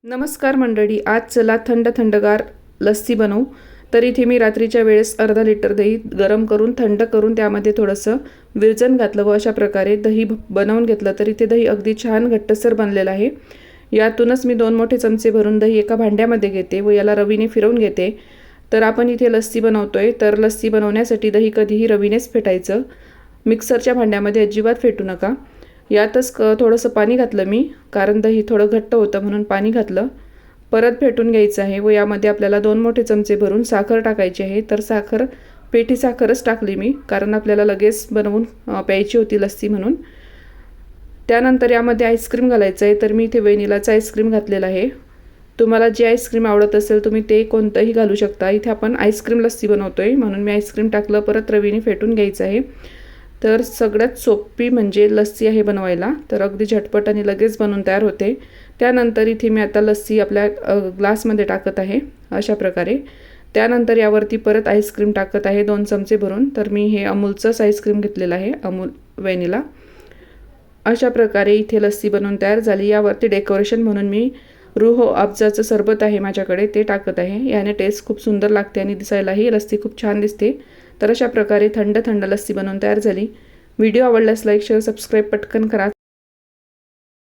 नमस्कार मंडळी, आज चला थंडगार लस्सी बनवू। तर इथे मी रात्रीच्या वेळेस अर्धा लिटर दही गरम करून थंड करून त्यामध्ये थोडंसं विरजण घातलं व अशा प्रकारे दही बनवून घेतलं। तर इथे दही अगदी छान घट्टसर बनलेलं आहे। यातूनच मी 2 मोठे चमचे भरून दही एका भांड्यामध्ये घेते व याला रवीने फिरवून घेते। तर आपण इथे लस्सी बनवतोय, तर लस्सी बनवण्यासाठी दही कधीही रवीनेच फेटायचं, मिक्सरच्या भांड्यामध्ये अजिबात फेटू नका। यातच थोडंसं पाणी घातलं मी, कारण दही थोडं घट्ट होतं म्हणून पाणी घातलं। परत फेटून घ्यायचं आहे व यामध्ये आपल्याला 2 मोठे चमचे भरून साखर टाकायची आहे। तर साखर पेठी साखरच टाकली मी, कारण आपल्याला लगेच बनवून प्यायची होती लस्सी म्हणून। त्यानंतर यामध्ये आईस्क्रीम घालायचं आहे। तर मी इथे व्हॅनिलाचं आईस्क्रीम घातलेलं आहे। तुम्हाला जे आईस्क्रीम आवडत असेल तुम्ही ते कोणतंही घालू शकता। इथे आपण आईस्क्रीम लस्सी बनवतोय म्हणून मी आईस्क्रीम टाकलं। परत रवीने फेटून घ्यायचं आहे। तर सगळ्यात सोपी म्हणजे लस्सी आहे बनवायला, तर अगदी झटपट आणि लगेच बनवून तयार होते। त्यानंतर इथे मी आता लस्सी आपल्या ग्लासमध्ये टाकत आहे अशा प्रकारे। त्यानंतर यावरती परत आईस्क्रीम टाकत आहे 2 चमचे भरून। तर मी हे अमूलचंच आईस्क्रीम घेतलेलं आहे, अमूल व्हॅनिला। अशा प्रकारे इथे लस्सी बनवून तयार झाली। यावरती डेकोरेशन म्हणून मी रूह अफजाचं सरबत आहे माझ्याकडे, ते टाकत आहे। याने टेस्ट खूप सुंदर लागते आणि दिसायलाही लस्सी खूप छान दिसते। तर अशा प्रकारे थंड लस्सी बनवून तयार झाली। व्हिडिओ आवडल्यास लाईक शेअर सबस्क्राईब पटकन करा।